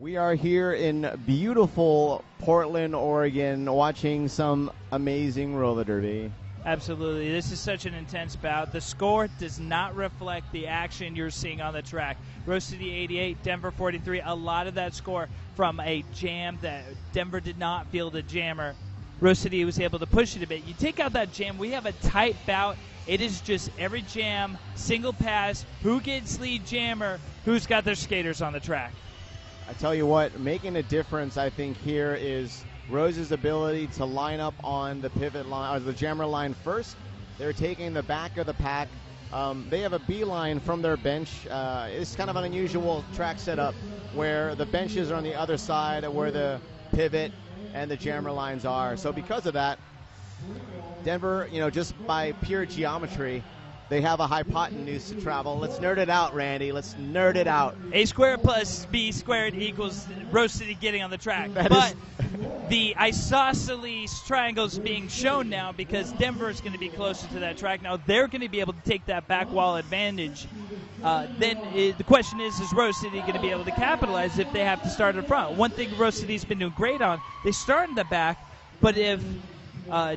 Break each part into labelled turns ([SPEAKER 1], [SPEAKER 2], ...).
[SPEAKER 1] We are here in beautiful Portland, Oregon, watching some amazing roller derby.
[SPEAKER 2] Absolutely. This is such an intense bout. The score does not reflect the action you're seeing on the track. Rose City 88, Denver 43. A lot of that score from a jam that Denver did not field a jammer. Rose City was able to push it a bit. You take out that jam, we have a tight bout. It is just every jam, single pass, who gets lead jammer, who's got their skaters on the track.
[SPEAKER 1] I tell you what, making a difference, I think, here is Rose's ability to line up on the pivot line, or the jammer line first. They're taking the back of the pack. They have a beeline from their bench. It's kind of an unusual track setup where the benches are on the other side where the pivot and the jammer lines are. So because of that, Denver, just by pure geometry, they have a hypotenuse to travel. Let's nerd it out, Randy. Let's nerd it out.
[SPEAKER 2] A squared plus B squared equals Rose City getting on the track. The isosceles triangle is being shown now because Denver is going to be closer to that track. Now they're going to be able to take that back wall advantage. The question is Rose City going to be able to capitalize if they have to start in front? One thing Rose City's been doing great on, they start in the back, but if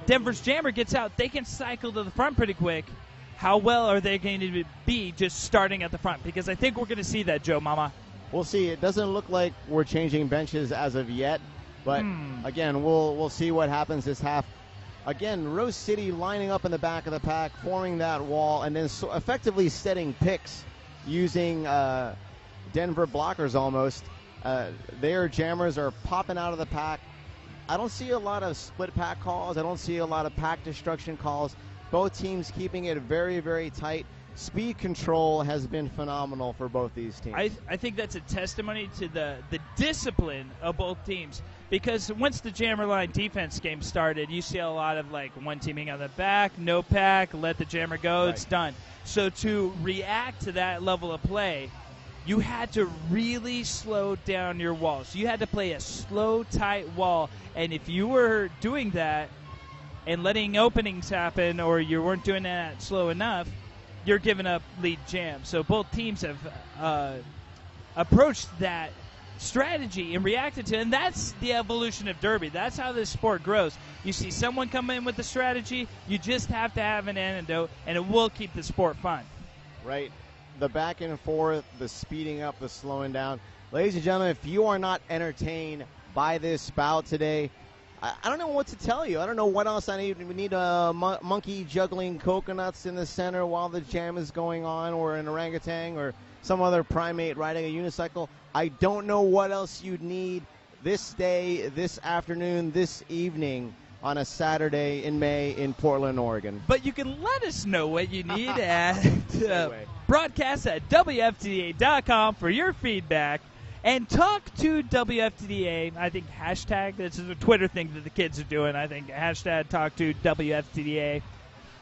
[SPEAKER 2] Denver's jammer gets out, they can cycle to the front pretty quick. How well are they going to be just starting at the front? Because I think we're going to see that, Joe Mama.
[SPEAKER 1] We'll see. It doesn't look like we're changing benches as of yet. But, again, we'll see what happens this half. Again, Rose City lining up in the back of the pack, forming that wall, and then effectively setting picks using Denver blockers almost. Their jammers are popping out of the pack. I don't see a lot of split pack calls. I don't see a lot of pack destruction calls. Both teams keeping it very, very tight. Speed control has been phenomenal for both these teams.
[SPEAKER 2] I think that's a testimony to the discipline of both teams. Because once the jammer line defense game started, you see a lot of one teaming on the back, no pack, let the jammer go, It's done. So to react to that level of play, you had to really slow down your walls. You had to play a slow, tight wall. And if you were doing that and letting openings happen, or you weren't doing that slow enough, you're giving up lead jam. So both teams have approached that strategy and reacted to it, and that's the evolution of Derby. That's how this sport grows. You see someone come in with the strategy, you just have to have an antidote, and it will keep the sport fun.
[SPEAKER 1] Right. The back and forth, the speeding up, the slowing down. Ladies and gentlemen, if you are not entertained by this bout today, I don't know what to tell you. I don't know what else I need. We need a monkey juggling coconuts in the center while the jam is going on, or an orangutan, or some other primate riding a unicycle. I don't know what else you'd need this day, this afternoon, this evening on a Saturday in May in Portland, Oregon.
[SPEAKER 2] But you can let us know what you need at broadcast at WFTDA.com for your feedback. And talk to WFTDA. I think hashtag, this is a Twitter thing that the kids are doing. I think hashtag talk to WFTDA.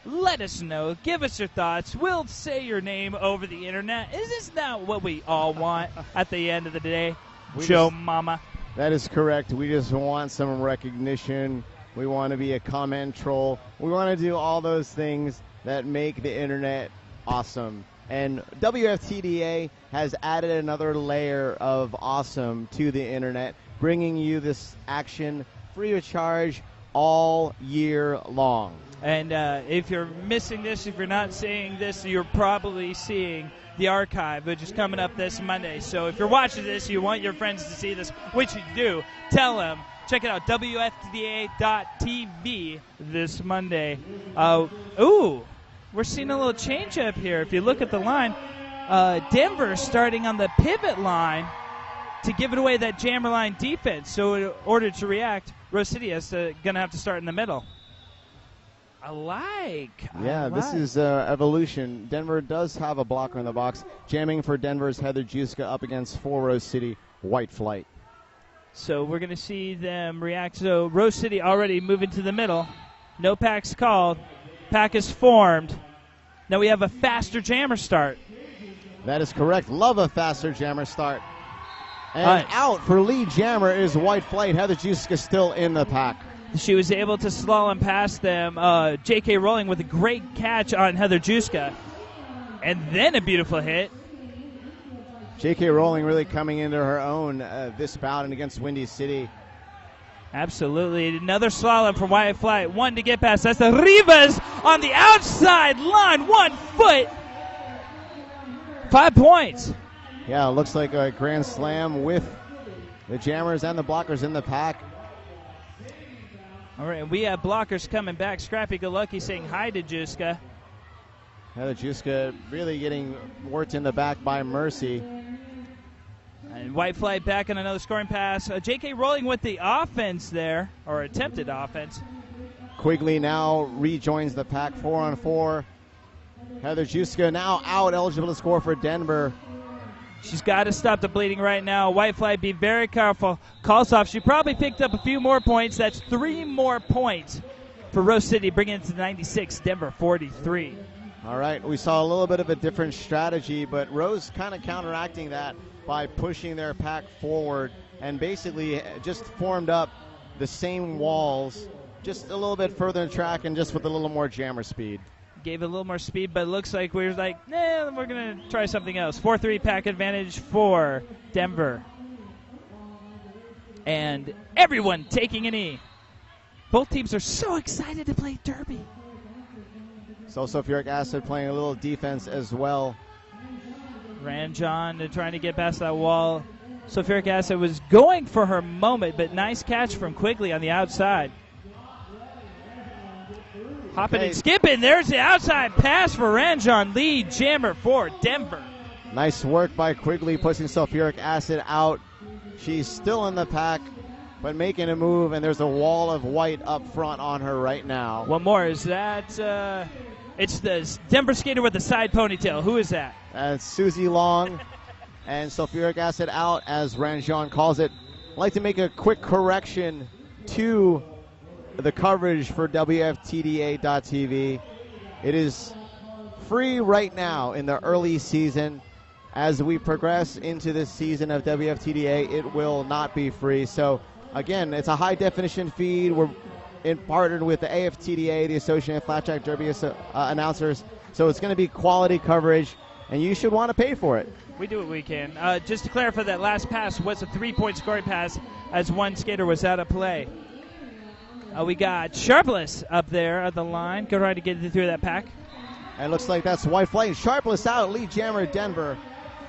[SPEAKER 2] Let us know. Give us your thoughts. We'll say your name over the internet. Is this not what we all want at the end of the day? Joe Mama.
[SPEAKER 1] That is correct. We just want some recognition. We want to be a comment troll. We want to do all those things that make the internet awesome. And WFTDA has added another layer of awesome to the internet, bringing you this action free of charge all year long.
[SPEAKER 2] And if you're missing this, if you're not seeing this, you're probably seeing the archive, which is coming up this Monday. So if you're watching this, you want your friends to see this, which you do, tell them. Check it out, WFTDA.tv this Monday. We're seeing a little change up here. If you look at the line, Denver starting on the pivot line to give it away that jammer line defense. So in order to react, Rose City is going to have to start in the middle.
[SPEAKER 1] This is evolution. Denver does have a blocker in the box. Jamming for Denver's Heather Juska up against for Rose City, White Flight.
[SPEAKER 2] So we're going to see them react. So Rose City already moving to the middle. No packs called. Pack is formed. Now we have a faster jammer start.
[SPEAKER 1] That is correct. Love a faster jammer start. And out for lead jammer is White Flight. Heather Juska still in the pack.
[SPEAKER 2] She was able to slalom past them. J.K. Rowling with a great catch on Heather Juska. And then a beautiful hit.
[SPEAKER 1] J.K. Rowling really coming into her own this bout and against Windy City.
[SPEAKER 2] Absolutely. Another slalom for Wyatt Flight. One to get past. That's the Rivas on the outside line. 1 foot. 5 points.
[SPEAKER 1] Yeah, it looks like a grand slam with the jammers and the blockers in the pack.
[SPEAKER 2] All right, we have blockers coming back. Scrappy Go Lucky saying hi to Juska.
[SPEAKER 1] Heather Juska really getting worked in the back by Mercy.
[SPEAKER 2] And White Flight back on another scoring pass. J.K. Rowling with the offense there, or attempted offense.
[SPEAKER 1] Quigley now rejoins the pack 4-on-4. Heather Juska now out, eligible to score for Denver.
[SPEAKER 2] She's got to stop the bleeding right now. White Flight, be very careful. Calls off. She probably picked up a few more points. That's 3 more points for Rose City, bringing it to 96, Denver 43.
[SPEAKER 1] All right, we saw a little bit of a different strategy, but Rose kind of counteracting that by pushing their pack forward and basically just formed up the same walls, just a little bit further in track and just with a little more jammer speed.
[SPEAKER 2] Gave it a little more speed, but it looks like we're like, we're going to try something else. 4-3 pack advantage for Denver. And everyone taking a knee. Both teams are so excited to play Derby.
[SPEAKER 1] So sulfuric acid playing a little defense as well.
[SPEAKER 2] Ranjon trying to get past that wall. Sulfuric acid was going for her moment, but nice catch from Quigley on the outside. Hopping and skipping. There's the outside pass for Ranjon. Lead jammer for Denver.
[SPEAKER 1] Nice work by Quigley pushing sulfuric acid out. She's still in the pack, but making a move, and there's a wall of white up front on her right now.
[SPEAKER 2] One more. Is that it's the Denver skater with the side ponytail. Who is that?
[SPEAKER 1] That's Susie Long. And sulfuric acid out as Ranjon calls it. I'd like to make a quick correction to the coverage for WFTDA.tv. It is free right now in the early season. As we progress into this season of WFTDA, it will not be free. So, again, it's a high-definition feed. We're partnered with the AFTDA, the Associated Flat Track Derby announcers. So it's going to be quality coverage, and you should want to pay for it.
[SPEAKER 2] We do what we can. Just to clarify, that last pass was a 3-point scoring pass as one skater was out of play. We got Sharpless up there at the line. Go right to get through that pack.
[SPEAKER 1] And it looks like that's White Flight. Sharpless out, lead jammer Denver.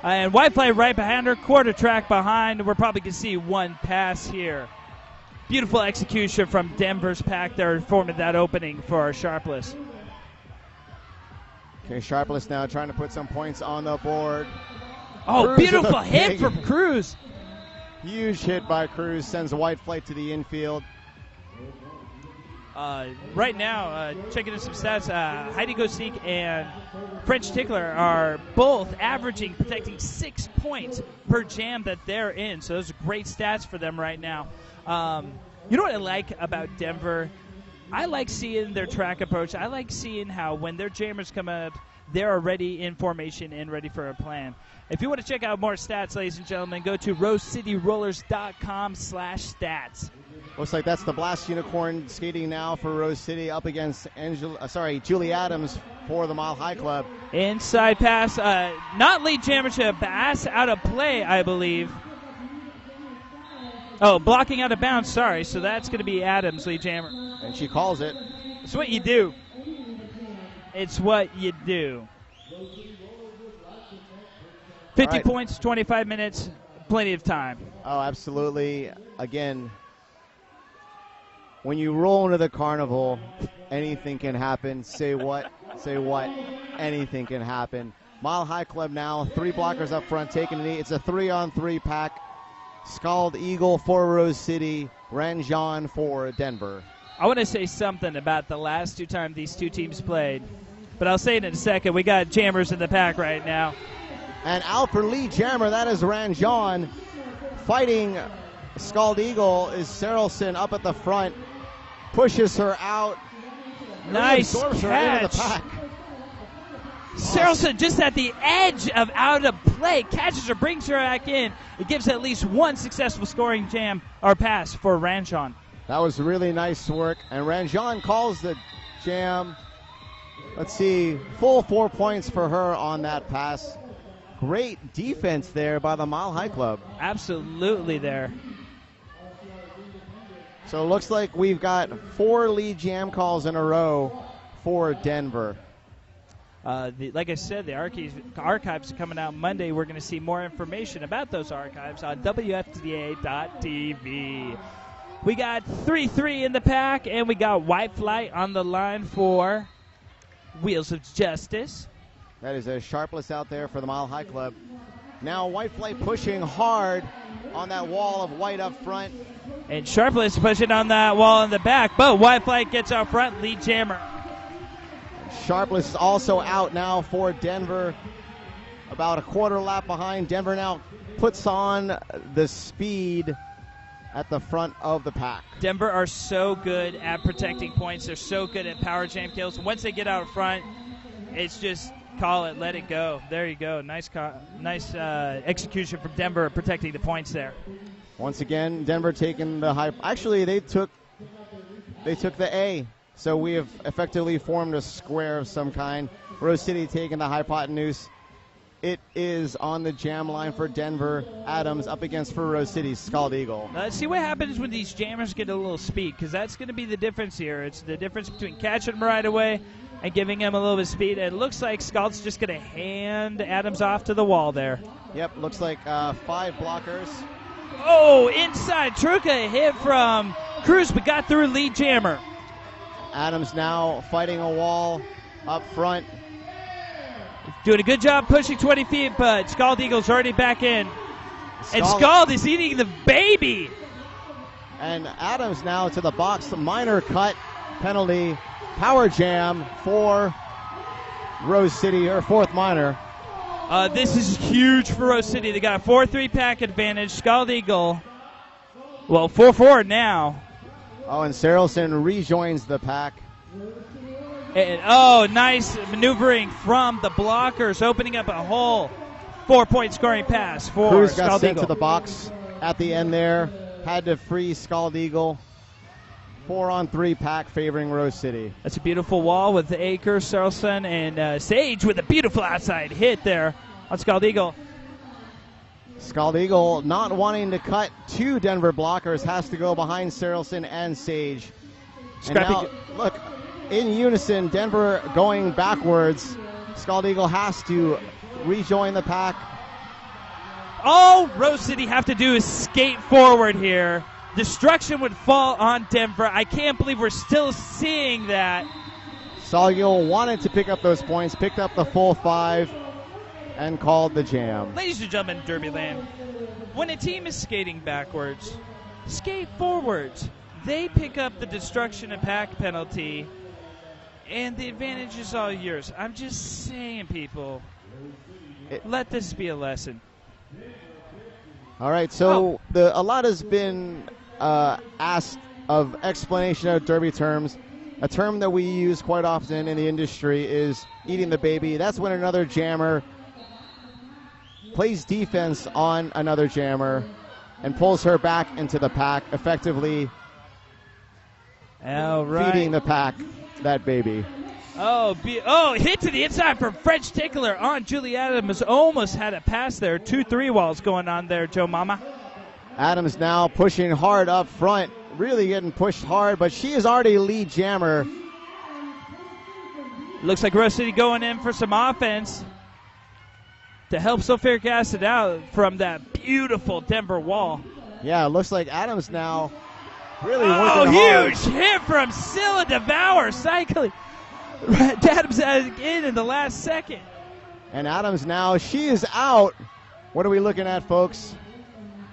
[SPEAKER 2] And White Flight right behind her, quarter track behind. We're probably going to see one pass here. Beautiful execution from Denver's pack there, forming that opening for Sharpless.
[SPEAKER 1] Okay, Sharpless now trying to put some points on the board.
[SPEAKER 2] Oh,
[SPEAKER 1] Cruz
[SPEAKER 2] beautiful hit from Cruz.
[SPEAKER 1] Huge hit by Cruz, sends White Flight to the infield.
[SPEAKER 2] Right now, checking in some stats, Heidi Gostik and French Tickler are both averaging, protecting 6 points per jam that they're in. So those are great stats for them right now. You know what I like about Denver? I like seeing their track approach. I like seeing how when their jammers come up, they're already in formation and ready for a plan. If you want to check out more stats, ladies and gentlemen, go to rosecityrollers.com/stats.
[SPEAKER 1] Looks like that's the Blast Unicorn skating now for Rose City up against Julie Adams for the Mile High Club.
[SPEAKER 2] Inside pass, not lead jammer to Bass, out of play, I believe. Oh, blocking out of bounds, sorry. So that's going to be Adams, lead jammer.
[SPEAKER 1] And she calls it.
[SPEAKER 2] It's what you do. It's what you do. 50 points, 25 minutes, plenty of time.
[SPEAKER 1] Oh, absolutely. Again, when you roll into the carnival, anything can happen. Say what? Say what? Anything can happen. Mile High Club now, 3 blockers up front, taking a knee. It's a 3-on-3 pack. Scald Eagle for Rose City, Ranjon for Denver.
[SPEAKER 2] I want to say something about the last 2 times these 2 teams played, but I'll say it in a second. We got jammers in the pack right now.
[SPEAKER 1] And out for lead jammer, that is Ranjon. Fighting Scald Eagle is Sarelson up at the front. Pushes her out.
[SPEAKER 2] Nice
[SPEAKER 1] catch. Her into the pack.
[SPEAKER 2] Sarelson just at the edge of out of play. Catches her, brings her back in. It gives at least one successful scoring jam or pass for Ranjon.
[SPEAKER 1] That was really nice work. And Ranjon calls the jam. Let's see, full 4 points for her on that pass. Great defense there by the Mile High Club.
[SPEAKER 2] Absolutely there.
[SPEAKER 1] So it looks like we've got 4 lead jam calls in a row for Denver.
[SPEAKER 2] Like I said, the archives are coming out Monday. We're going to see more information about those archives on WFTA.tv. We got 3-3 in the pack, and we got White Flight on the line for Wheels of Justice.
[SPEAKER 1] That is a Sharpless out there for the Mile High Club. Now White Flight pushing hard on that wall of white up front.
[SPEAKER 2] And Sharpless pushing on that wall in the back, but White Flight gets out front, lead jammer.
[SPEAKER 1] Sharpless is also out now for Denver. About a quarter lap behind. Denver now puts on the speed at the front of the pack.
[SPEAKER 2] Denver are so good at protecting points. They're so good at power jam kills. Once they get out front, it's just call it, let it go. There you go. Nice execution from Denver protecting the points there.
[SPEAKER 1] Once again, Denver taking the high. Actually, they took the A. So we have effectively formed a square of some kind. Rose City taking the hypotenuse. It is on the jam line for Denver. Adams up against for Rose City's Scald Eagle.
[SPEAKER 2] Let's see what happens when these jammers get a little speed, because that's going to be the difference here. It's the difference between catching them right away and giving him a little bit of speed. And it looks like Scald's just going to hand Adams off to the wall there.
[SPEAKER 1] Yep, looks like 5 blockers.
[SPEAKER 2] Oh, inside. Truca hit from Cruz, but got through lead jammer.
[SPEAKER 1] Adams now fighting a wall up front.
[SPEAKER 2] Doing a good job pushing 20 feet, but Scald Eagle's already back in. And Scald is eating the baby.
[SPEAKER 1] And Adams now to the box. The minor cut penalty. Power jam for Rose City, or 4th minor.
[SPEAKER 2] This is huge for Rose City. They got a 4-3 pack advantage. Scald Eagle, well, 4-4 now.
[SPEAKER 1] Oh, and Sarelson rejoins the pack.
[SPEAKER 2] And, nice maneuvering from the blockers, opening up a hole. 4-point scoring pass for
[SPEAKER 1] Cruz
[SPEAKER 2] Scald
[SPEAKER 1] got sent
[SPEAKER 2] Eagle.
[SPEAKER 1] to the box at the end there. Had to free Scald Eagle. 4-on-3 pack favoring Rose City.
[SPEAKER 2] That's a beautiful wall with Aker, Sarelson, and Sage with a beautiful outside hit there on Scald Eagle.
[SPEAKER 1] Scald Eagle not wanting to cut 2 Denver blockers, has to go behind Sarelson and Sage.
[SPEAKER 2] Scrappy.
[SPEAKER 1] And now, look, in unison, Denver going backwards. Scald Eagle has to rejoin the pack.
[SPEAKER 2] All Rose City have to do is skate forward here. Destruction would fall on Denver. I can't believe we're still seeing that.
[SPEAKER 1] Scald Eagle wanted to pick up those points, picked up the full 5, and called the jam.
[SPEAKER 2] Ladies and gentlemen, Derbyland, when a team is skating backwards, skate forwards. They pick up the destruction and pack penalty, and the advantage is all yours. I'm just saying, people, let this be a lesson.
[SPEAKER 1] All right, so a lot has been asked of explanation of Derby terms. A term that we use quite often in the industry is eating the baby. That's when another jammer plays defense on another jammer and pulls her back into the pack, effectively feeding the pack that baby.
[SPEAKER 2] Hit to the inside from French Tickler on Julie Adams. Almost had a pass there. 2-3 walls going on there, Joe Mama.
[SPEAKER 1] Adams now pushing hard up front. Really getting pushed hard, but she is already lead jammer.
[SPEAKER 2] Looks like Rose City going in for some offense to help sulfuric acid out from that beautiful Denver wall.
[SPEAKER 1] Yeah, it looks like Adams now really working hard.
[SPEAKER 2] Huge hit from Scylla Devour, cycling. Adams in the last second.
[SPEAKER 1] And Adams now, she is out. What are we looking at, folks?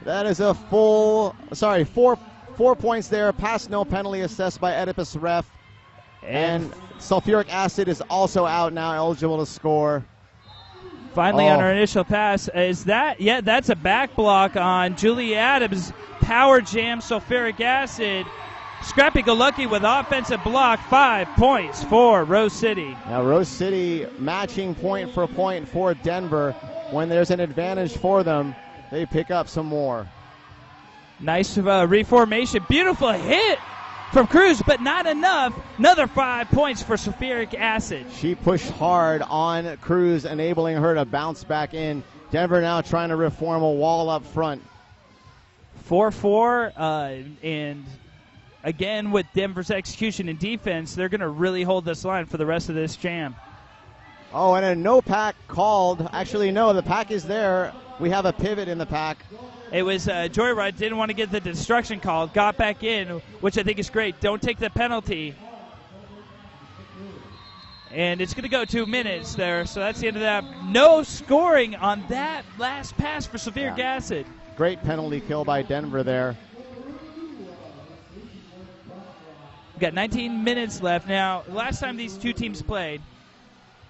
[SPEAKER 1] That is a four points there. Pass no penalty assessed by Oedipus Ref. And sulfuric acid is also out now, eligible to score.
[SPEAKER 2] Finally on our initial pass. Is that? Yeah, that's a back block on Julie Adams. Power jam sulfuric acid. Scrappy Go Lucky with offensive block. 5 points for Rose City.
[SPEAKER 1] Now Rose City matching point for Denver. When there's an advantage for them, they pick up some more.
[SPEAKER 2] Nice reformation. Beautiful hit from Cruz, but not enough. Another 5 points for sulfuric acid.
[SPEAKER 1] She pushed hard on Cruz, enabling her to bounce back in. Denver now trying to reform a wall up front.
[SPEAKER 2] 4-4, and again with Denver's execution and defense, they're going to really hold this line for the rest of this jam.
[SPEAKER 1] Oh, and a no pack called. Actually, no, the pack is there. We have a pivot in the pack.
[SPEAKER 2] It was Joyride, didn't want to get the destruction called, got back in, which I think is great. Don't take the penalty. And it's going to go 2 minutes there, so that's the end of that. No scoring on that last pass for Severe Gasset.
[SPEAKER 1] Great penalty kill by Denver there.
[SPEAKER 2] We've got 19 minutes left. Now, last time these two teams played,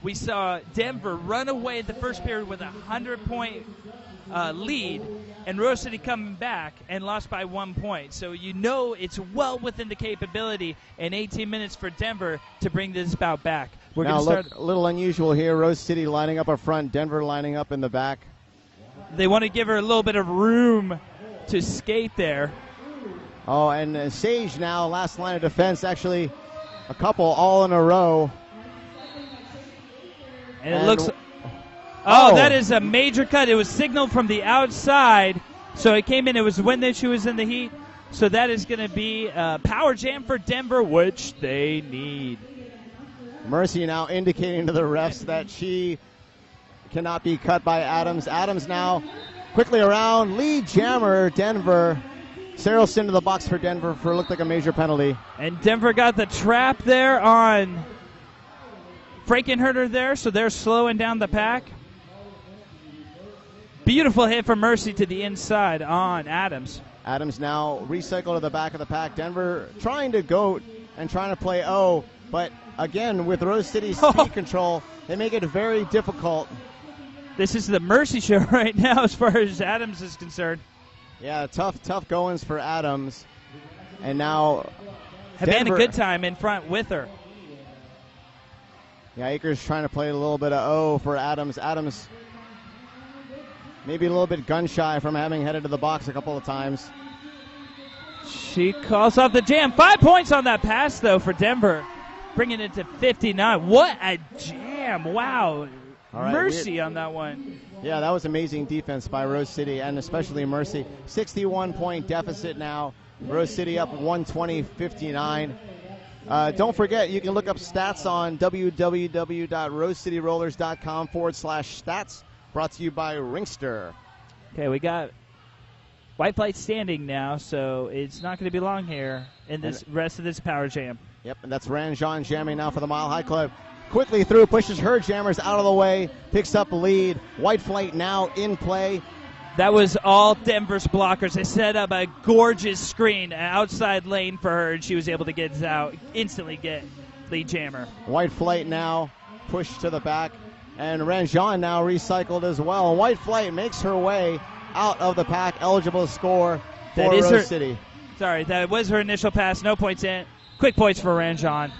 [SPEAKER 2] we saw Denver run away at the first period with a 100-point lead, and Rose City coming back and lost by 1 point. So you know it's well within the capability in 18 minutes for Denver to bring this bout back. We're
[SPEAKER 1] now,
[SPEAKER 2] look,
[SPEAKER 1] a little unusual here. Rose City lining up up front, Denver lining up in the back.
[SPEAKER 2] They want to give her a little bit of room to skate there.
[SPEAKER 1] Oh, and Sage now, last line of defense, actually a couple all in a row.
[SPEAKER 2] And it looks... Oh, that is a major cut. It was signaled from the outside, so it came in. It was when she was in the heat. So that is going to be a power jam for Denver, which they need.
[SPEAKER 1] Mercy now indicating to the refs that she cannot be cut by Adams. Adams now quickly around. Lead jammer, Denver. Saracen to the box for Denver for looked like a major penalty.
[SPEAKER 2] And Denver got the trap there on Frankenherder there, so they're slowing down the pack. Beautiful hit from Mercy to the inside on Adams.
[SPEAKER 1] Adams now recycled to the back of the pack. Denver trying to goat and trying to play O, but again with Rose City's speed control, they make it very difficult.
[SPEAKER 2] This is the Mercy show right now as far as Adams is concerned.
[SPEAKER 1] Yeah, tough goings for Adams. And now
[SPEAKER 2] Havana Good Time in front with her.
[SPEAKER 1] Yeah, Akers trying to play a little bit of O for Adams. Adams maybe a little bit gun-shy from having headed to the box a couple of times.
[SPEAKER 2] She calls off the jam. 5 points on that pass, though, for Denver, bringing it to 59. What a jam. Wow. Right, Mercy on that one.
[SPEAKER 1] Yeah, that was amazing defense by Rose City, and especially Mercy. 61-point deficit now. Rose City up 120-59. Don't forget, you can look up stats on www.rosecityrollers.com/stats. Brought to you by Ringster.
[SPEAKER 2] Okay, we got White Flight standing now, so it's not going to be long here in this rest of this power jam.
[SPEAKER 1] Yep, and that's Ranjan jamming now for the Mile High Club. Quickly through, pushes her jammers out of the way, picks up the lead. White Flight now in play.
[SPEAKER 2] That was all Denver's blockers. They set up a gorgeous screen, an outside lane for her, and she was able to get out, instantly get lead jammer.
[SPEAKER 1] White Flight now pushed to the back, and Ranjan now recycled as well. White Flight makes her way out of the pack, eligible to score for Rose City.
[SPEAKER 2] Sorry, that was her initial pass. No points in. Quick points for Ranjan.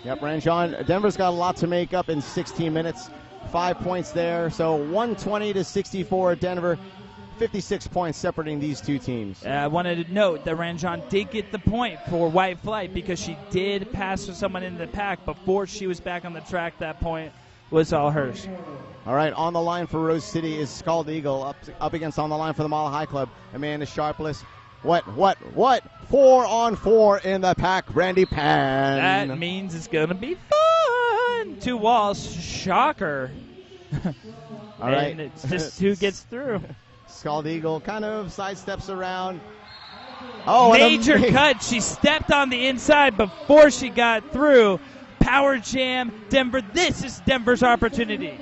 [SPEAKER 1] Yep, Ranjan. Denver's got a lot to make up in 16 minutes. 5 points there, so 120-64 Denver. 56 points separating these two teams.
[SPEAKER 2] I wanted to note that Ranjan did get the point for White Flight because she did pass for someone in the pack before she was back on the track. That point was all hers.
[SPEAKER 1] All right, on the line for Rose City is Scald Eagle up against on the line for the Mile High Club. Amanda Sharpless. What? 4-on-4 in the pack, Randy Pan.
[SPEAKER 2] That means it's going to be fun. 2 walls, shocker.
[SPEAKER 1] All right.
[SPEAKER 2] And it's just who gets through.
[SPEAKER 1] Scald Eagle kind of sidesteps around. Oh,
[SPEAKER 2] major cut. She stepped on the inside before she got through. Power jam, Denver. This is Denver's opportunity.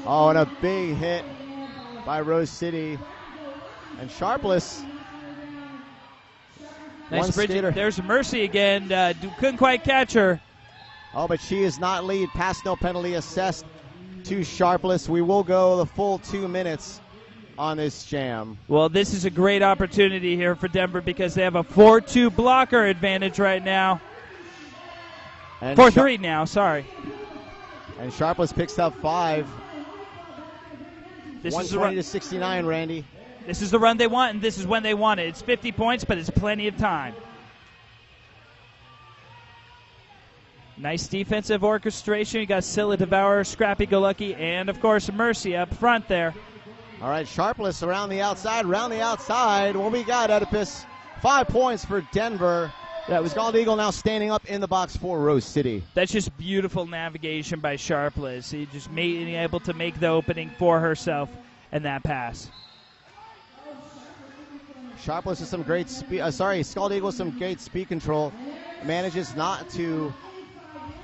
[SPEAKER 1] Oh, and a big hit by Rose City. And Sharpless.
[SPEAKER 2] Nice bridge. There's Mercy again. Couldn't quite catch her.
[SPEAKER 1] Oh, but she is not lead. Pass no penalty assessed to Sharpless. We will go the full 2 minutes on this jam.
[SPEAKER 2] Well, this is a great opportunity here for Denver because they have a 4-2 blocker advantage right now. 4-3 now, sorry.
[SPEAKER 1] And Sharpless picks up 5. 120-69, Randy.
[SPEAKER 2] This is the run they want, and this is when they want it. It's 50 points, but it's plenty of time. Nice defensive orchestration. You got Scylla, Devourer, Scrappy Go Lucky, and, of course, Mercy up front there.
[SPEAKER 1] All right, Sharpless around the outside. What we got, Oedipus? 5 points for Denver. That was Scald Eagle now standing up in the box for Rose City.
[SPEAKER 2] That's just beautiful navigation by Sharpless. He just able to make the opening for herself and that pass.
[SPEAKER 1] Sharpless with some great speed. Scald Eagle with some great speed control. Manages not to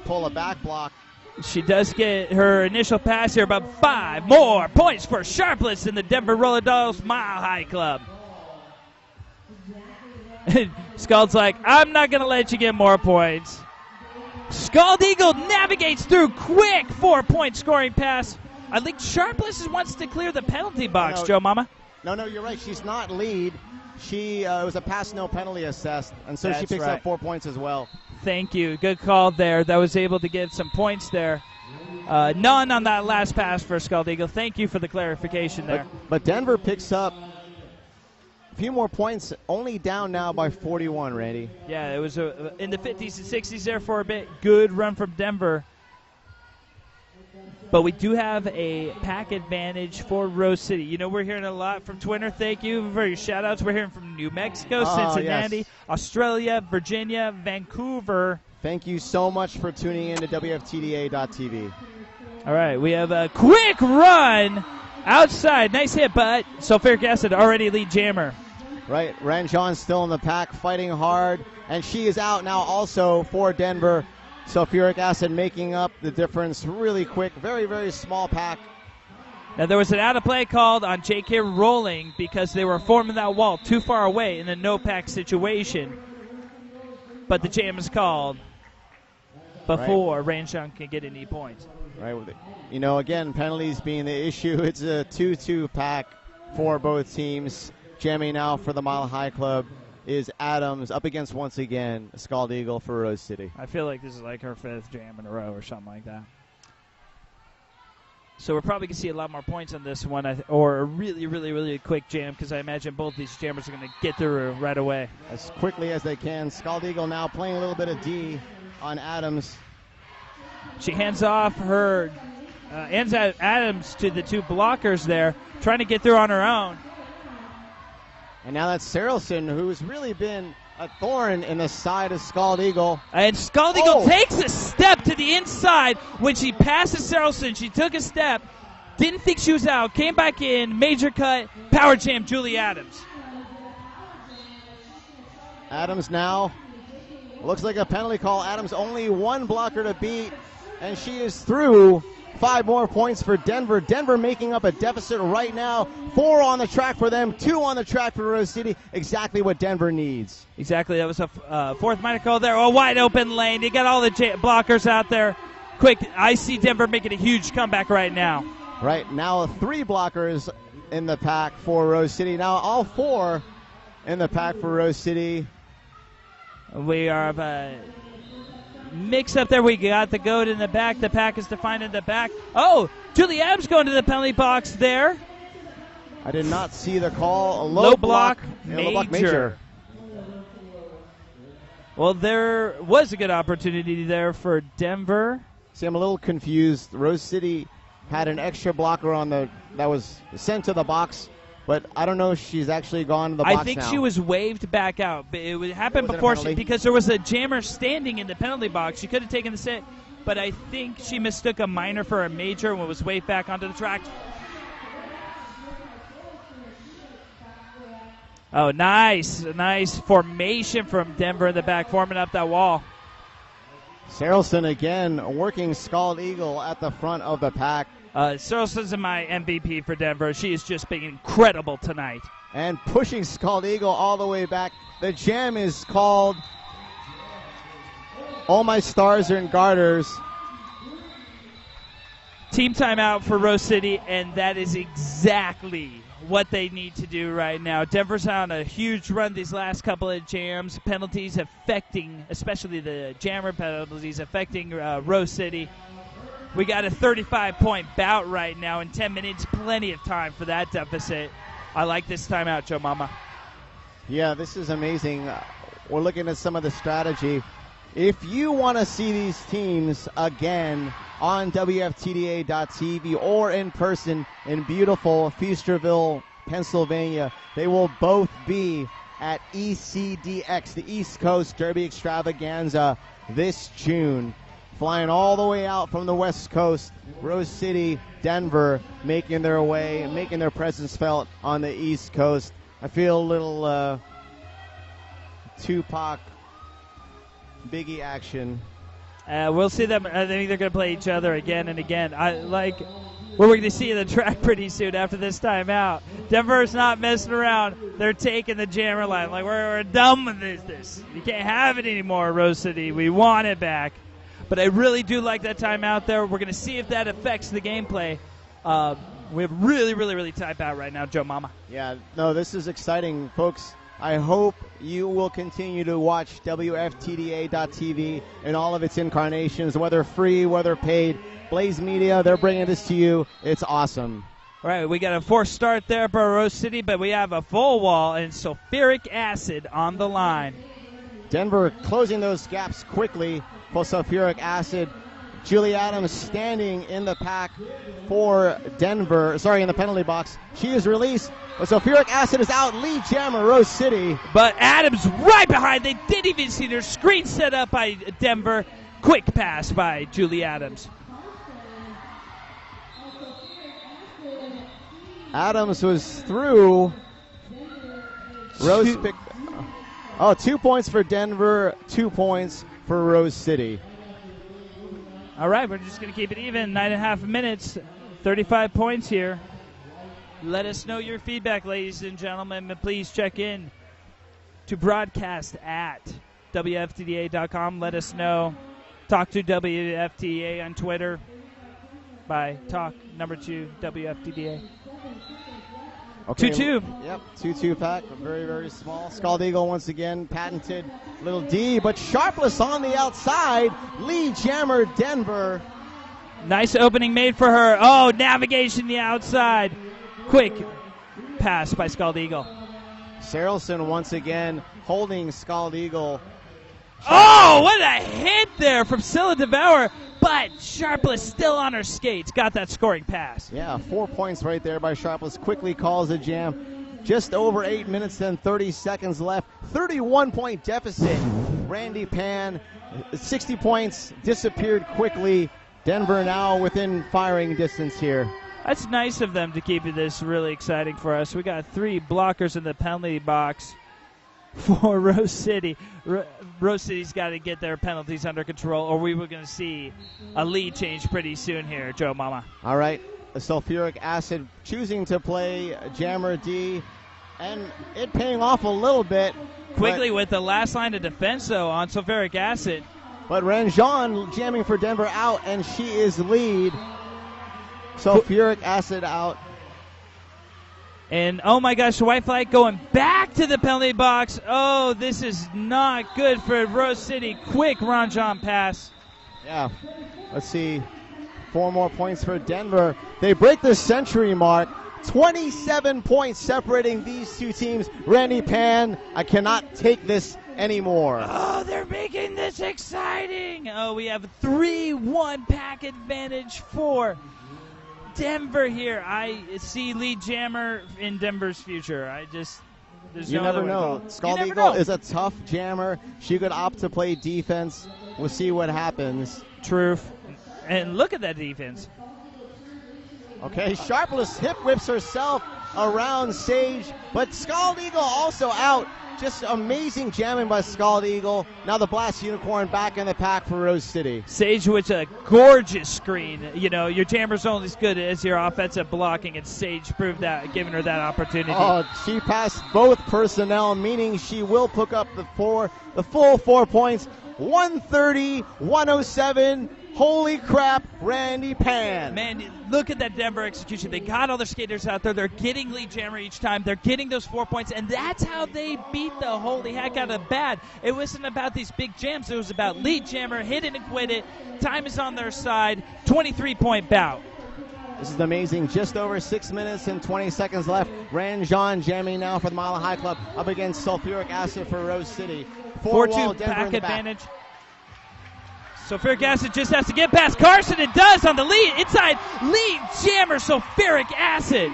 [SPEAKER 1] pull a back block.
[SPEAKER 2] She does get her initial pass here, but 5 more points for Sharpless in the Denver Roller Dolls Mile High Club. Scald's like, I'm not going to let you get more points. Scald Eagle navigates through quick 4-point scoring pass. I think Sharpless wants to clear the penalty box, Joe Mama.
[SPEAKER 1] No, you're right. She's not lead. It was a pass, no penalty assessed, and so she picks up 4 points as well.
[SPEAKER 2] Thank you. Good call there. That was able to get some points there. None on that last pass for Scald Eagle. Thank you for the clarification there.
[SPEAKER 1] But Denver picks up a few more points, only down now by 41, Randy.
[SPEAKER 2] Yeah, it was in the 50s and 60s there for a bit. Good run from Denver. But we do have a pack advantage for Rose City. You know, we're hearing a lot from Twitter. Thank you for your shout-outs. We're hearing from New Mexico, Cincinnati, yes, Australia, Virginia, Vancouver.
[SPEAKER 1] Thank you so much for tuning in to WFTDA.tv.
[SPEAKER 2] All right, we have a quick run outside. Nice hit, but sulfuric acid already lead jammer.
[SPEAKER 1] Right, Ranjon still in the pack, fighting hard, and she is out now also for Denver. Sulfuric acid making up the difference really quick. Very, very small pack.
[SPEAKER 2] Now, there was an out-of-play called on JK rolling because they were forming that wall too far away in a no-pack situation. But the jam is called before Ranjon can get any points.
[SPEAKER 1] Right. You know, again, penalties being the issue. It's a 2-2 pack for both teams. Jamming now for the Mile High Club is Adams up against, once again, Scald Eagle for Rose City.
[SPEAKER 2] I feel like this is like her 5th jam in a row or something like that. So we're probably going to see a lot more points on this one, or a really, really, really quick jam, because I imagine both these jammers are going to get through right away.
[SPEAKER 1] As quickly as they can. Scald Eagle now playing a little bit of D on Adams.
[SPEAKER 2] She hands off her, Adams to the 2 blockers there, trying to get through on her own.
[SPEAKER 1] And now that's Sarelson, who's really been a thorn in the side of Scald Eagle.
[SPEAKER 2] And Scald Eagle takes a step to the inside. When she passes Sarelson, she took a step, didn't think she was out, came back in, major cut, power jam, Julie Adams.
[SPEAKER 1] Adams now, looks like a penalty call. Adams only 1 blocker to beat, and she is through. 5 more points for Denver. Denver making up a deficit right now. 4 on the track for them, 2 on the track for Rose City. Exactly what Denver needs.
[SPEAKER 2] Exactly. That was a 4th minor call there. A wide open lane. You got all the blockers out there. Quick, I see Denver making a huge comeback right now.
[SPEAKER 1] Right now, 3 blockers in the pack for Rose City. Now all 4 in the pack for Rose City.
[SPEAKER 2] We are mix up there. We got the goat in the back. The pack is defined in the back. Oh, Julie Adams going to the penalty box there.
[SPEAKER 1] I did not see the call. A
[SPEAKER 2] low block major.
[SPEAKER 1] Low block major.
[SPEAKER 2] Well, there was a good opportunity there for Denver.
[SPEAKER 1] See, I'm a little confused. Rose City had an extra blocker on that was sent to the box, but I don't know if she's actually gone to the box now.
[SPEAKER 2] I think she was waved back out. But it happened before because there was a jammer standing in the penalty box. She could have taken the set, but I think she mistook a minor for a major and was waved back onto the track. Oh, nice formation from Denver in the back, forming up that wall.
[SPEAKER 1] Sarelson again working Scald Eagle at the front of the pack.
[SPEAKER 2] Sarelson's my MVP for Denver. She has just been incredible tonight.
[SPEAKER 1] And pushing Scald Eagle all the way back. The jam is called. All my stars are in garters.
[SPEAKER 2] Team timeout for Rose City, and that is exactly what they need to do right now. Denver's on a huge run these last couple of jams. Penalties affecting, especially the jammer penalties, affecting Rose City. We got a 35-point bout right now in 10 minutes. Plenty of time for that deficit. I like this timeout, Joe Mama.
[SPEAKER 1] Yeah, this is amazing. We're looking at some of the strategy. If you want to see these teams again on WFTDA.tv or in person in beautiful Feasterville, Pennsylvania, they will both be at ECDX, the East Coast Derby Extravaganza, this June. Flying all the way out from the West Coast, Rose City, Denver, making their presence felt on the East Coast. I feel a little Tupac Biggie action.
[SPEAKER 2] We'll see them. I think they're going to play each other again and again. We're going to see the track pretty soon after this time out. Denver's not messing around. They're taking the jammer line. Like, we're done with this. You can't have it anymore, Rose City. We want it back. But I really do like that time out there. We're going to see if that affects the gameplay. We have really tight out right now, Joe Mama.
[SPEAKER 1] Yeah, no, this is exciting, folks. I hope you will continue to watch WFTDA.tv in all of its incarnations, whether free, whether paid. Blaze Media, they're bringing this to you. It's awesome.
[SPEAKER 2] All right, we got a forced start there for Rose City, but we have a full wall and sulfuric acid on the line.
[SPEAKER 1] Denver closing those gaps quickly for sulfuric acid. Julie Adams standing in the pack for Denver, in the penalty box. She is released, but sulfuric acid is out. Lead jammer, Rose City.
[SPEAKER 2] But Adams right behind. They didn't even see their screen set up by Denver. Quick pass by Julie Adams.
[SPEAKER 1] Adams was through. Rose picked. 2 points for Denver, 2 points for Rose City.
[SPEAKER 2] All right, we're just going to keep it even. 9.5 minutes, 35 points here. Let us know your feedback, ladies and gentlemen. And please check in to broadcast at WFTDA.com. Let us know. Talk to WFTDA on Twitter by talk2 WFTDA.
[SPEAKER 1] Okay.
[SPEAKER 2] 2-2.
[SPEAKER 1] Yep, 2-2 pack. Very small. Scald Eagle once again. Patented little D, but Sharpless on the outside. Lead jammer Denver.
[SPEAKER 2] Nice opening made for her. Oh, navigation the outside. Quick pass by Scald Eagle.
[SPEAKER 1] Sarelson once again holding Scald Eagle.
[SPEAKER 2] Oh, what a hit there from Scylla Devour. But Sharpless still on her skates. Got that scoring pass.
[SPEAKER 1] Yeah, 4 points right there by Sharpless. Quickly calls the jam. Just over 8 minutes and 30 seconds left. 31-point deficit. Randy Pan, 60 points, disappeared quickly. Denver now within firing distance here.
[SPEAKER 2] That's nice of them to keep this really exciting for us. We got 3 blockers in the penalty box for Rose City. Rose City's got to get their penalties under control, or we were going to see a lead change pretty soon here, Joe Mama.
[SPEAKER 1] All right, the sulfuric acid choosing to play Jammer D, and it paying off a little bit.
[SPEAKER 2] Quickly with the last line of defense, though, on sulfuric acid.
[SPEAKER 1] But Ranjan jamming for Denver out, and she is lead. Sulfuric acid out.
[SPEAKER 2] And, oh, my gosh, White Flag going back to the penalty box. Oh, this is not good for Rose City. Quick Ranjan pass.
[SPEAKER 1] Yeah. Let's see. 4 more points for Denver. They break the century mark. 27 points separating these two teams. Randy Pan, I cannot take this anymore.
[SPEAKER 2] Oh, they're making this exciting. Oh, we have a 3-1 pack advantage for Denver here. I see lead jammer in Denver's future. There's
[SPEAKER 1] you
[SPEAKER 2] no
[SPEAKER 1] never
[SPEAKER 2] other
[SPEAKER 1] know.
[SPEAKER 2] way.
[SPEAKER 1] Scald Eagle is a tough jammer. She could opt to play defense. We'll see what happens.
[SPEAKER 2] Truth. And look at that defense.
[SPEAKER 1] Okay, Sharpless hip whips herself around Sage, but Scald Eagle also out. Just amazing jamming by Scald Eagle. Now the Blast Unicorn back in the pack for Rose City.
[SPEAKER 2] Sage with a gorgeous screen. You know, your jammer's only as good as your offensive blocking, and Sage proved that, giving her that opportunity.
[SPEAKER 1] Oh, she passed both personnel, meaning she will pick up the full 4 points. 130-107. Holy crap, Randy Pan.
[SPEAKER 2] Man, look at that Denver execution. They got all their skaters out there. They're getting lead jammer each time. They're getting those 4 points, and that's how they beat the holy heck out of bad. It wasn't about these big jams. It was about lead jammer, hit it and quit it. Time is on their side. 23-point bout.
[SPEAKER 1] This is amazing. Just over 6 minutes and 20 seconds left. Ranjan jamming now for the Mile High Club up against sulfuric acid for Rose City.
[SPEAKER 2] 4-2 pack advantage. Sulfuric acid just has to get past Carson. It does on the lead. Inside lead jammer, sulfuric acid.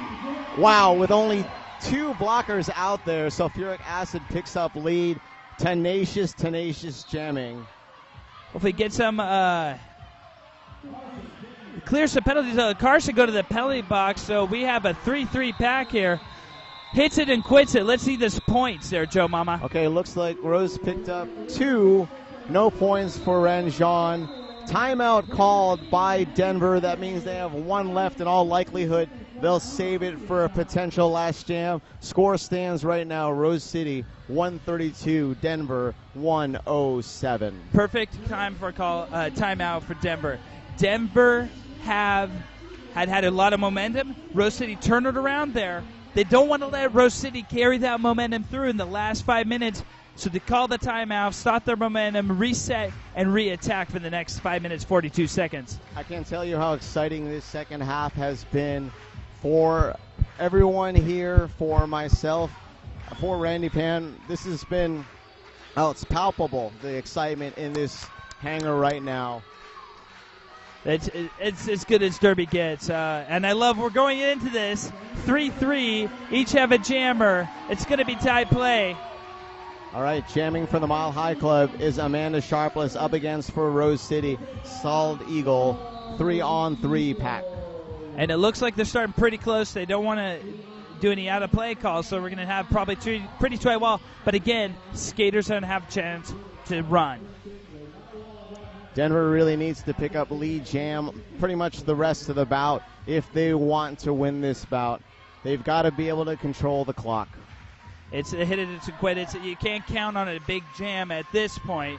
[SPEAKER 1] Wow, with only 2 blockers out there, sulfuric acid picks up lead. Tenacious jamming.
[SPEAKER 2] Hopefully get some, clear some penalties. Carson go to the penalty box, so we have a 3-3 pack here. Hits it and quits it. Let's see this points there, Joe Mama.
[SPEAKER 1] Okay, looks like Rose picked up 2. No points for Renjean. Timeout called by Denver. That means they have 1 left. In all likelihood, they'll save it for a potential last jam. Score stands right now, Rose City 132, Denver 107.
[SPEAKER 2] Perfect time for a call, timeout for Denver. Denver had a lot of momentum. Rose City turned it around there. They don't want to let Rose City carry that momentum through in the last 5 minutes. So they call the timeout, stop their momentum, reset, and re-attack for the next 5 minutes, 42 seconds.
[SPEAKER 1] I can't tell you how exciting this second half has been for everyone here, for myself, for Randy Pan. This has been, it's palpable, the excitement in this hangar right now.
[SPEAKER 2] It's as good as Derby gets. And I love we're going into this 3-3, each have a jammer. It's going to be tie play.
[SPEAKER 1] All right, jamming for the Mile High Club is Amanda Sharpless up against for Rose City, Salt Eagle, 3-on-3 pack.
[SPEAKER 2] And it looks like they're starting pretty close. They don't want to do any out-of-play calls, so we're going to have probably pretty tight wall. But again, skaters don't have a chance to run.
[SPEAKER 1] Denver really needs to pick up lead jam pretty much the rest of the bout if they want to win this bout. They've got to be able to control the clock.
[SPEAKER 2] It's a hit it, it's a quit. You can't count on a big jam at this point.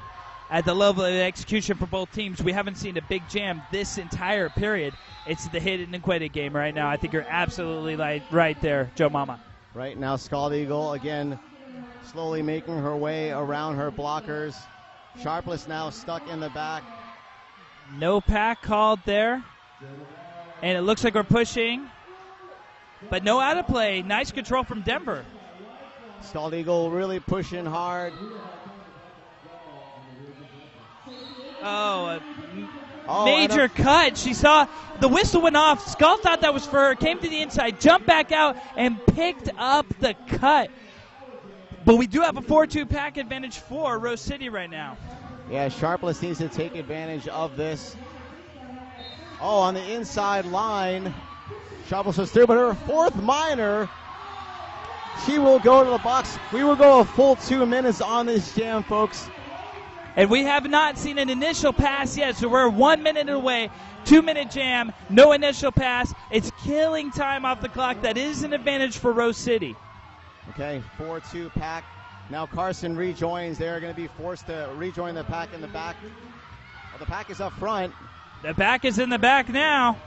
[SPEAKER 2] At the level of execution for both teams, we haven't seen a big jam this entire period. It's the hit it and quit it game right now. I think you're absolutely right there, Joe Mama.
[SPEAKER 1] Right now, Scald Eagle again slowly making her way around her blockers. Sharpless now stuck in the back.
[SPEAKER 2] No pack called there. And it looks like we're pushing. But no out of play. Nice control from Denver.
[SPEAKER 1] Scald Eagle really pushing hard.
[SPEAKER 2] Major cut. She saw the whistle went off. Skull thought that was for her. Came to the inside, jumped back out, and picked up the cut. But we do have a 4-2 pack advantage for Rose City right now.
[SPEAKER 1] Yeah, Sharpless needs to take advantage of this. Oh, on the inside line. Sharpless was through, but her 4th minor. She will go to the box. We will go a full 2 minutes on this jam, folks.
[SPEAKER 2] And we have not seen an initial pass yet, so we're 1 minute away. 2-minute jam, no initial pass. It's killing time off the clock. That is an advantage for Rose City.
[SPEAKER 1] Okay, 4-2 pack. Now Carson rejoins. They're going to be forced to rejoin the pack in the back. Well, the pack is up front.
[SPEAKER 2] The pack is in the back now.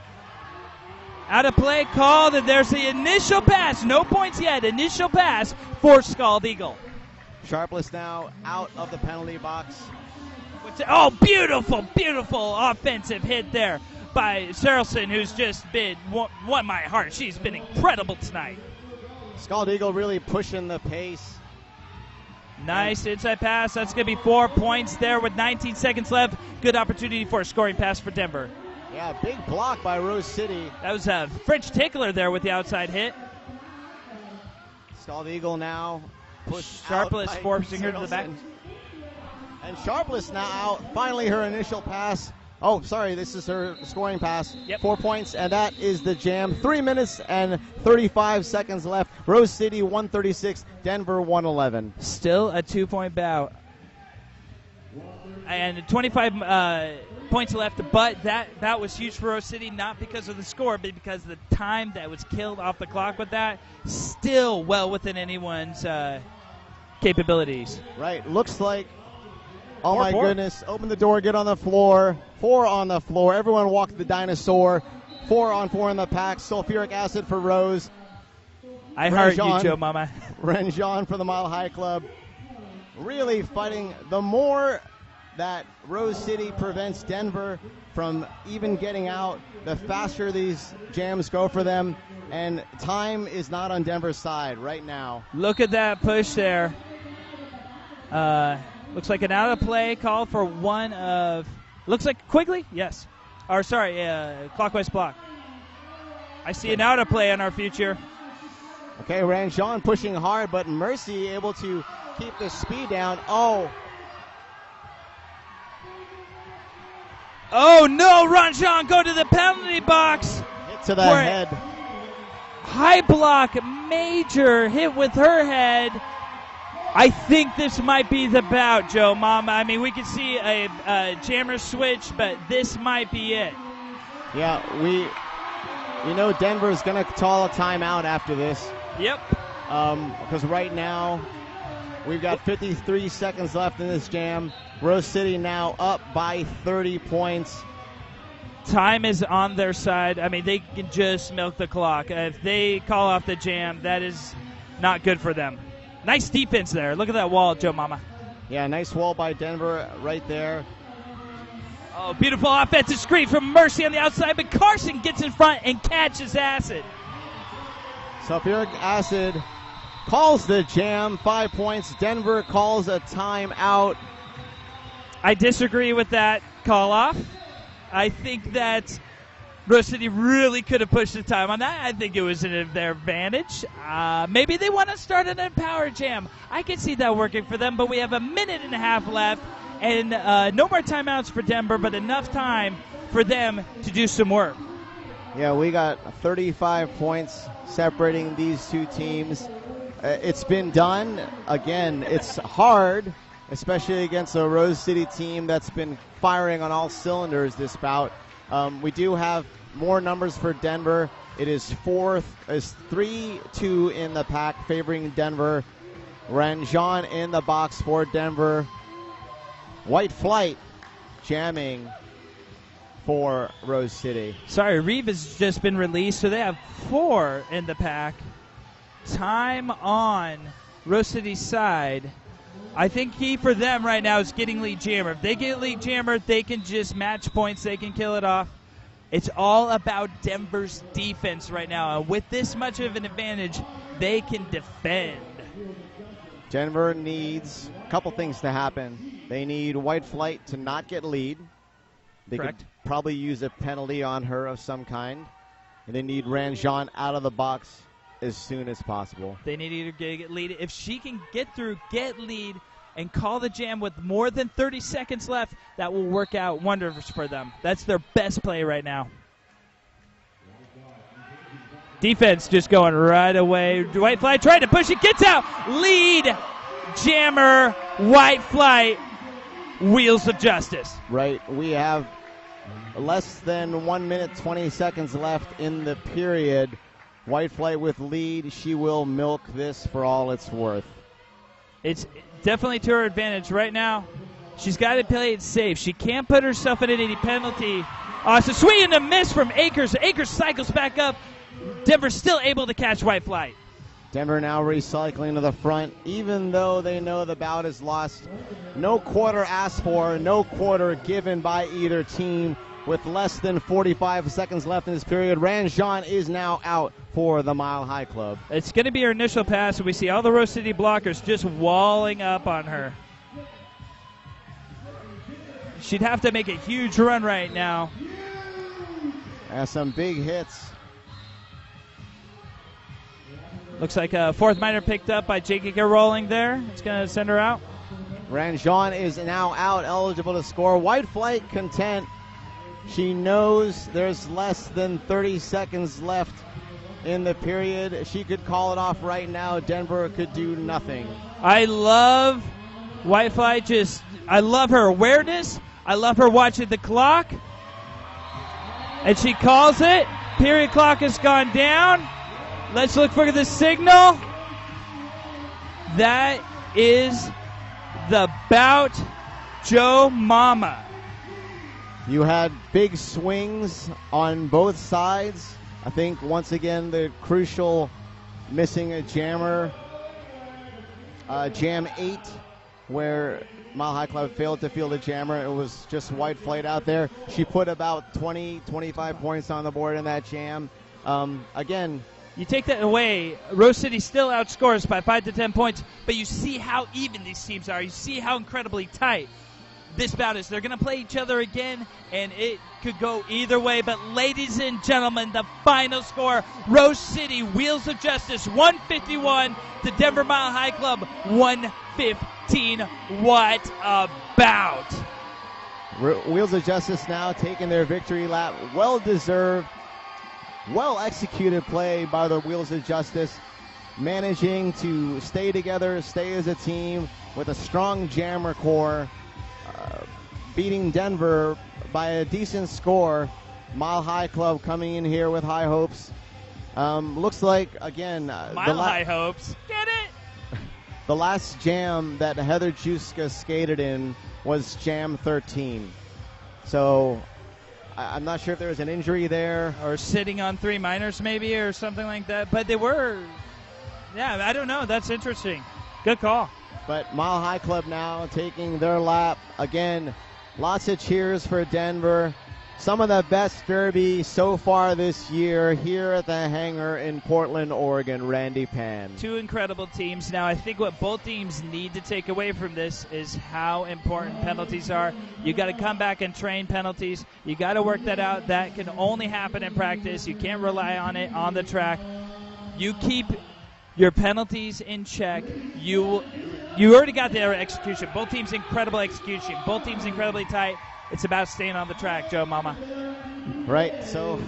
[SPEAKER 2] Out of play called, and there's the initial pass. No points yet. Initial pass for Scald Eagle.
[SPEAKER 1] Sharpless now out of the penalty box.
[SPEAKER 2] Oh, beautiful, beautiful offensive hit there by Sarelson, who's just been won my heart. She's been incredible tonight.
[SPEAKER 1] Scald Eagle really pushing the pace.
[SPEAKER 2] Nice inside pass. That's going to be 4 points there with 19 seconds left. Good opportunity for a scoring pass for Denver.
[SPEAKER 1] Yeah, big block by Rose City.
[SPEAKER 2] That was a French tickler there with the outside hit.
[SPEAKER 1] Scald Eagle now pushed
[SPEAKER 2] Sharpless forcing her to the back.
[SPEAKER 1] And Sharpless now out. Finally her initial pass. Oh, sorry, this is her scoring pass.
[SPEAKER 2] Yep.
[SPEAKER 1] 4 points, and that is the jam. 3 minutes and 35 seconds left. Rose City 136, Denver 111.
[SPEAKER 2] Still a 2-point bout. And 25 points left, but that was huge for Rose City, not because of the score, but because of the time that was killed off the clock with that. Still well within anyone's capabilities.
[SPEAKER 1] Right, looks like, oh my goodness, open the door, get on the floor. 4 on the floor, everyone walk the dinosaur. 4 on 4 in the pack, sulfuric acid for Rose.
[SPEAKER 2] I heard you, Joe Mama.
[SPEAKER 1] Renjean for the Mile High Club. Really fighting. The more that Rose City prevents Denver from even getting out, the faster these jams go for them. And time is not on Denver's side right now.
[SPEAKER 2] Look at that push there. Looks like an out of play call for one of Looks like Quigley? Yes. Or, sorry, clockwise block. I see an out of play on our future.
[SPEAKER 1] Okay, Ranjan pushing hard, but Mercy able to keep the speed down. Oh.
[SPEAKER 2] Oh, no. Ranjan go to the penalty box.
[SPEAKER 1] Hit to the head.
[SPEAKER 2] High block, major hit with her head. I think this might be the bout, Joe Mama. I mean, we could see a jammer switch, but this might be it.
[SPEAKER 1] Yeah, Denver's going to call a timeout after this.
[SPEAKER 2] Yep.
[SPEAKER 1] Because right now, we've got 53 seconds left in this jam. Rose City now up by 30 points.
[SPEAKER 2] Time is on their side. I mean, they can just milk the clock. If they call off the jam, that is not good for them. Nice defense there. Look at that wall, Joe Mama.
[SPEAKER 1] Yeah, nice wall by Denver right there.
[SPEAKER 2] Oh, beautiful offensive screen from Mercy on the outside, but Carson gets in front and catches Acid.
[SPEAKER 1] Sulfuric Acid calls the jam. 5 points. Denver calls a timeout.
[SPEAKER 2] I disagree with that call-off. I think that Rose City really could have pushed the time on that. I think it was in their advantage. Maybe they want to start an Empower Jam. I can see that working for them, but we have a minute and a half left, and no more timeouts for Denver, but enough time for them to do some work.
[SPEAKER 1] Yeah, we got 35 points separating these two teams. It's been done. Again, it's hard, especially against a Rose City team that's been firing on all cylinders this bout. We do have more numbers for Denver. It is 3-2 in the pack, favoring Denver. Ranjan in the box for Denver. White Flight jamming for Rose City.
[SPEAKER 2] Sorry, Reeve has just been released, so they have 4 in the pack. Time on Rose City's side. I think key for them right now is getting lead jammer. If they get lead jammer, they can just match points. They can kill it off. It's all about Denver's defense right now. And with this much of an advantage, they can defend.
[SPEAKER 1] Denver needs a couple things to happen. They need White Flight to not get lead. They
[SPEAKER 2] Correct.
[SPEAKER 1] could probably use a penalty on her of some kind. And they need Ranjan out of the box as soon as possible.
[SPEAKER 2] They need either get lead. If she can get through, get lead, and call the jam with more than 30 seconds left, that will work out wonders for them. That's their best play right now. Defense just going right away. White Flight trying to push it, gets out. Lead jammer, White Flight, wheels of justice.
[SPEAKER 1] Right. We have less than 1 minute, 20 seconds left in the period. White Flight with lead. She will milk this for all it's worth.
[SPEAKER 2] It's definitely to her advantage right now. She's got to play it safe. She can't put herself in any penalty. It's a swing and a miss from Akers. Akers cycles back up. Denver still able to catch White Flight.
[SPEAKER 1] Denver now recycling to the front, even though they know the bout is lost. No quarter asked for, no quarter given by either team. With less than 45 seconds left in this period, Ranjan is now out for the Mile High Club.
[SPEAKER 2] It's going to be her initial pass, and we see all the Rose City blockers just walling up on her. She'd have to make a huge run right now.
[SPEAKER 1] Has some big hits.
[SPEAKER 2] Looks like a fourth minor picked up by Jake Rolling there. It's going to send her out.
[SPEAKER 1] Ranjan is now out, eligible to score. White Flight content. She knows there's less than 30 seconds left in the period. She could call it off right now. Denver could do nothing.
[SPEAKER 2] I love White Flight. I love her awareness. I love her watching the clock. And she calls it. Period clock has gone down. Let's look for the signal. That is the bout, Joe Mama.
[SPEAKER 1] You had big swings on both sides. I think, once again, the crucial missing a jammer. Jam 8, where Mile High Club failed to field a jammer. It was just White Flight out there. She put about 20, 25 points on the board in that jam. Again,
[SPEAKER 2] you take that away, Rose City still outscores by 5 to 10 points, but you see how even these teams are. You see how incredibly tight. this bout is. They're going to play each other again, and it could go either way. But ladies and gentlemen, the final score, Rose City Wheels of Justice 151 to Denver Mile High Club 115. What a bout.
[SPEAKER 1] Wheels of Justice now taking their victory lap. Well-deserved, well-executed play by the Wheels of Justice, managing to stay together, stay as a team with a strong jammer core, beating Denver by a decent score. Mile High Club coming in here with high hopes. Looks like, again...
[SPEAKER 2] Mile High hopes. Get it?
[SPEAKER 1] The last jam that Heather Juska skated in was Jam 13. So I'm not sure if there was an injury there.
[SPEAKER 2] Or sitting on 3 minors maybe or something like that. But they were... Yeah, I don't know. That's interesting. Good call.
[SPEAKER 1] But Mile High Club now taking their lap. Again, lots of cheers for Denver. Some of the best derby so far this year here at the hangar in Portland, Oregon. Randy Pan.
[SPEAKER 2] 2 incredible teams. Now, I think what both teams need to take away from this is how important penalties are. You got to come back and train penalties. You got to work that out. That can only happen in practice. You can't rely on it on the track. You keep your penalties in check. You already got their execution. Both teams incredible execution. Both teams incredibly tight. It's about staying on the track, Joe Mama.
[SPEAKER 1] Right. So,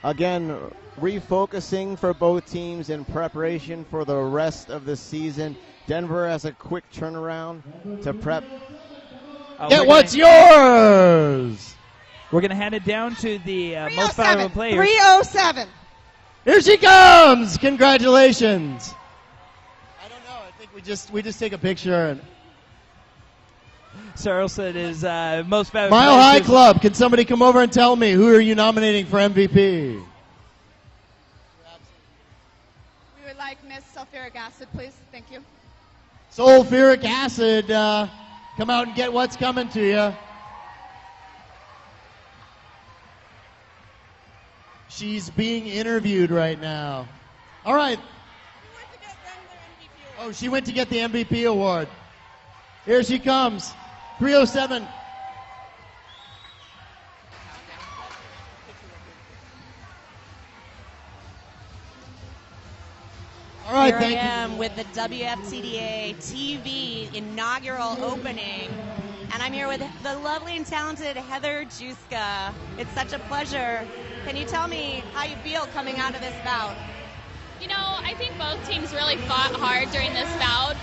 [SPEAKER 1] again, refocusing for both teams in preparation for the rest of the season. Denver has a quick turnaround to prep.
[SPEAKER 3] Get what's yours!
[SPEAKER 2] We're going to hand it down to the most valuable player.
[SPEAKER 4] 307.
[SPEAKER 3] Here she comes! Congratulations! I don't know. I think we just take a picture. And
[SPEAKER 2] Sarlson is most valuable.
[SPEAKER 3] Mile High Club, can somebody come over and tell me who are you nominating for MVP?
[SPEAKER 4] We would like Miss Sulfuric Acid, please. Thank you.
[SPEAKER 3] Sulfuric Acid, come out and get what's coming to you. She's being interviewed right now. All right. Oh, she went to get the MVP award. Here she comes. 307. All right,
[SPEAKER 5] Here
[SPEAKER 3] thank
[SPEAKER 5] I
[SPEAKER 3] you.
[SPEAKER 5] am with the WFTDA TV inaugural opening, and I'm here with the lovely and talented Heather Juska. It's such a pleasure. Can you tell me how you feel coming out of this bout?
[SPEAKER 6] You know, I think both teams really fought hard during this bout.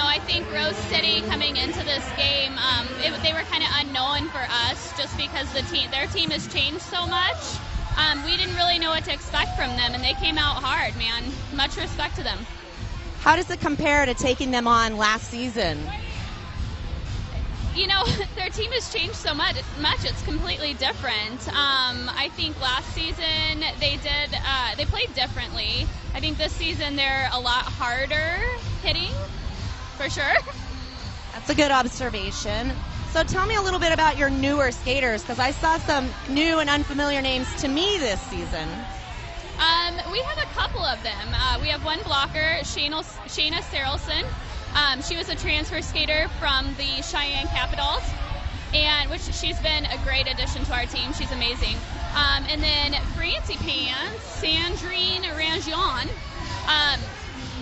[SPEAKER 6] I think Rose City coming into this game, they were kind of unknown for us just because their team has changed so much. We didn't really know what to expect from them, and they came out hard, man. Much respect to them.
[SPEAKER 5] How does it compare to taking them on last season?
[SPEAKER 6] Their team has changed so much. It's completely different. I think last season they played differently. I think this season they're a lot harder hitting, for sure.
[SPEAKER 5] That's a good observation. So tell me a little bit about your newer skaters, because I saw some new and unfamiliar names to me this season.
[SPEAKER 6] We have a couple of them. We have one blocker, Shayna Sarelson. She was a transfer skater from the Cheyenne Capitals, and which she's been a great addition to our team. She's amazing. And then Francie Pants, Sandrine Rangion.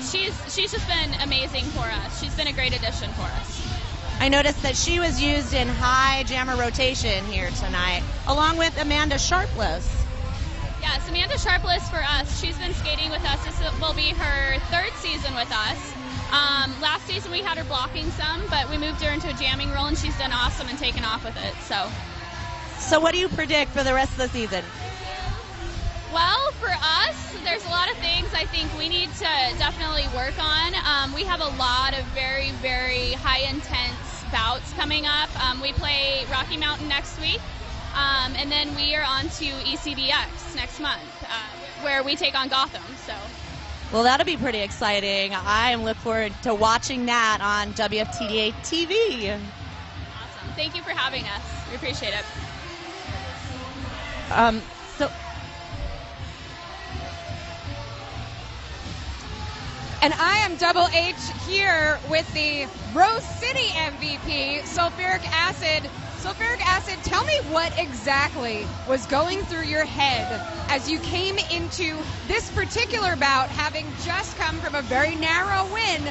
[SPEAKER 6] She's just been amazing for us. She's been a great addition for us.
[SPEAKER 5] I noticed that she was used in high jammer rotation here tonight, along with Amanda Sharpless.
[SPEAKER 6] Yes, Amanda Sharpless for us. She's been skating with us. This will be her 3rd season with us. Last season we had her blocking some, but we moved her into a jamming role, and she's done awesome and taken off with it.
[SPEAKER 5] So what do you predict for the rest of the season?
[SPEAKER 6] Well, for us, there's a lot of things I think we need to definitely work on. We have a lot of very, very high-intense bouts coming up. We play Rocky Mountain next week, and then we are on to ECBX next month, where we take on Gotham. So.
[SPEAKER 5] Well, that'll be pretty exciting. I am looking forward to watching that on WFTDA TV.
[SPEAKER 6] Awesome. Thank you for having us. We appreciate it.
[SPEAKER 7] And I am Double H here with the Rose City MVP, sulfuric acid. Sulfuric acid, tell me what exactly was going through your head as you came into this particular bout, having just come from a very narrow win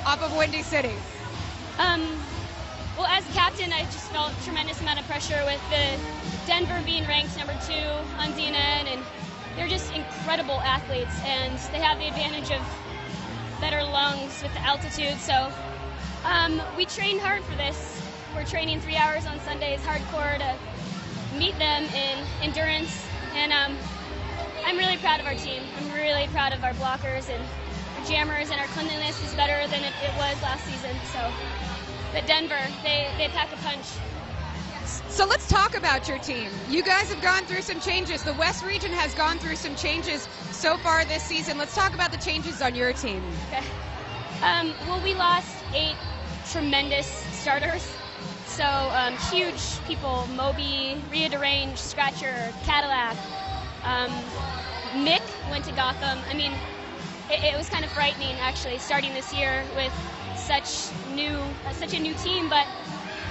[SPEAKER 7] off of Windy City.
[SPEAKER 8] Well, as captain, I just felt a tremendous amount of pressure with the Denver being ranked number 2 on CNN, and they're just incredible athletes, and they have the advantage of better lungs with the altitude. So we trained hard for this. We're training 3 hours on Sundays, hardcore, to meet them in endurance. And I'm really proud of our team. I'm really proud of our blockers and our jammers, and our cleanliness is better than it was last season. So, but Denver, they pack a punch.
[SPEAKER 7] So let's talk about your team. You guys have gone through some changes. The West region has gone through some changes so far this season. Let's talk about the changes on your team.
[SPEAKER 8] Okay. Well, we lost 8 tremendous starters. So huge people: Moby, Rhea DeRange, Scratcher, Cadillac. Mick went to Gotham. I mean, it was kind of frightening actually starting this year with such a new team, but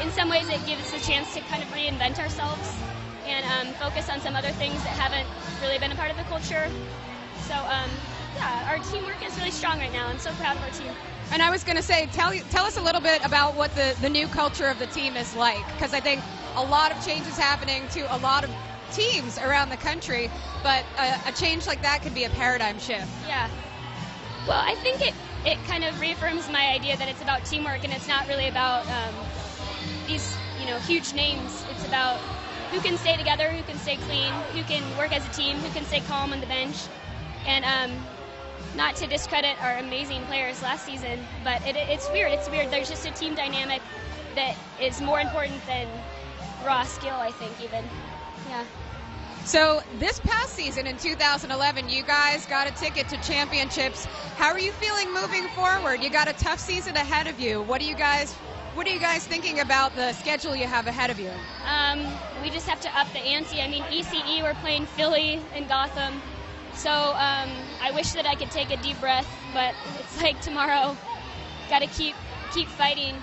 [SPEAKER 8] in some ways it gives us a chance to kind of reinvent ourselves and focus on some other things that haven't really been a part of the culture. So yeah, our teamwork is really strong right now. I'm so proud of our team.
[SPEAKER 7] And I was going to say, tell us a little bit about what the new culture of the team is like, because I think a lot of changes happening to a lot of teams around the country, but a change like that could be a paradigm shift.
[SPEAKER 8] Yeah. Well, I think it kind of reaffirms my idea that it's about teamwork, and it's not really about these huge names. It's about who can stay together, who can stay clean, who can work as a team, who can stay calm on the bench. And not to discredit our amazing players last season, but it's weird. It's weird. There's just a team dynamic that is more important than raw skill, I think, even. Yeah.
[SPEAKER 7] So this past season in 2011, you guys got a ticket to championships. How are you feeling moving forward? You got a tough season ahead of you. What are you guys thinking about the schedule you have ahead of you?
[SPEAKER 8] We just have to up the ante. I mean, ECE, we're playing Philly and Gotham. So I wish that I could take a deep breath, but it's like tomorrow, got to keep fighting,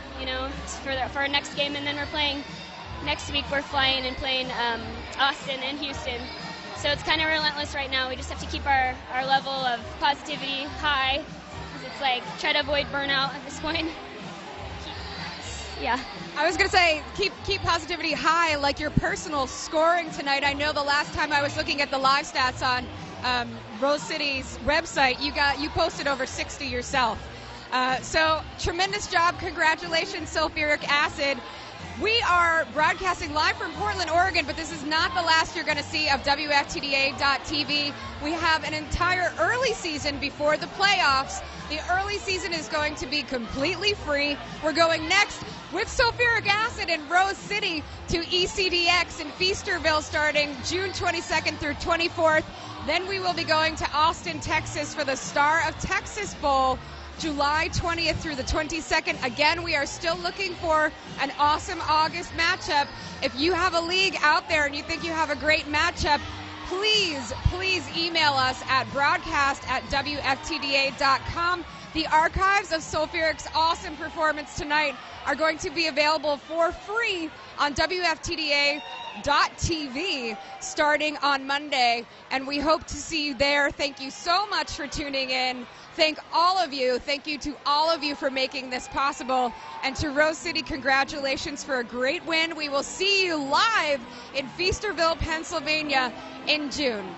[SPEAKER 8] for our next game. And then we're playing next week. We're flying and playing Austin and Houston. So it's kind of relentless right now. We just have to keep our level of positivity high. It's like try to avoid burnout at this point. Yeah.
[SPEAKER 7] I was going to say, keep positivity high, like your personal scoring tonight. I know the last time I was looking at the live stats on Rose City's website, you posted over 60 yourself. So tremendous job. Congratulations, sulfuric acid. We are broadcasting live from Portland, Oregon, but this is not the last you're going to see of WFTDA.tv. We have an entire early season before the playoffs. The early season is going to be completely free. We're going next with sulfuric acid in Rose City to ECDX in Feasterville starting June 22nd through 24th. Then we will be going to Austin, Texas for the Star of Texas Bowl, July 20th through the 22nd. Again, we are still looking for an awesome August matchup. If you have a league out there and you think you have a great matchup, please email us at broadcast@WFTDA.com. The archives of Sulfuric's awesome performance tonight are going to be available for free on WFTDA.tv starting on Monday, and we hope to see you there. Thank you so much for tuning in. Thank you to all of you for making this possible. And to Rose City, congratulations for a great win. We will see you live in Feasterville, Pennsylvania in June.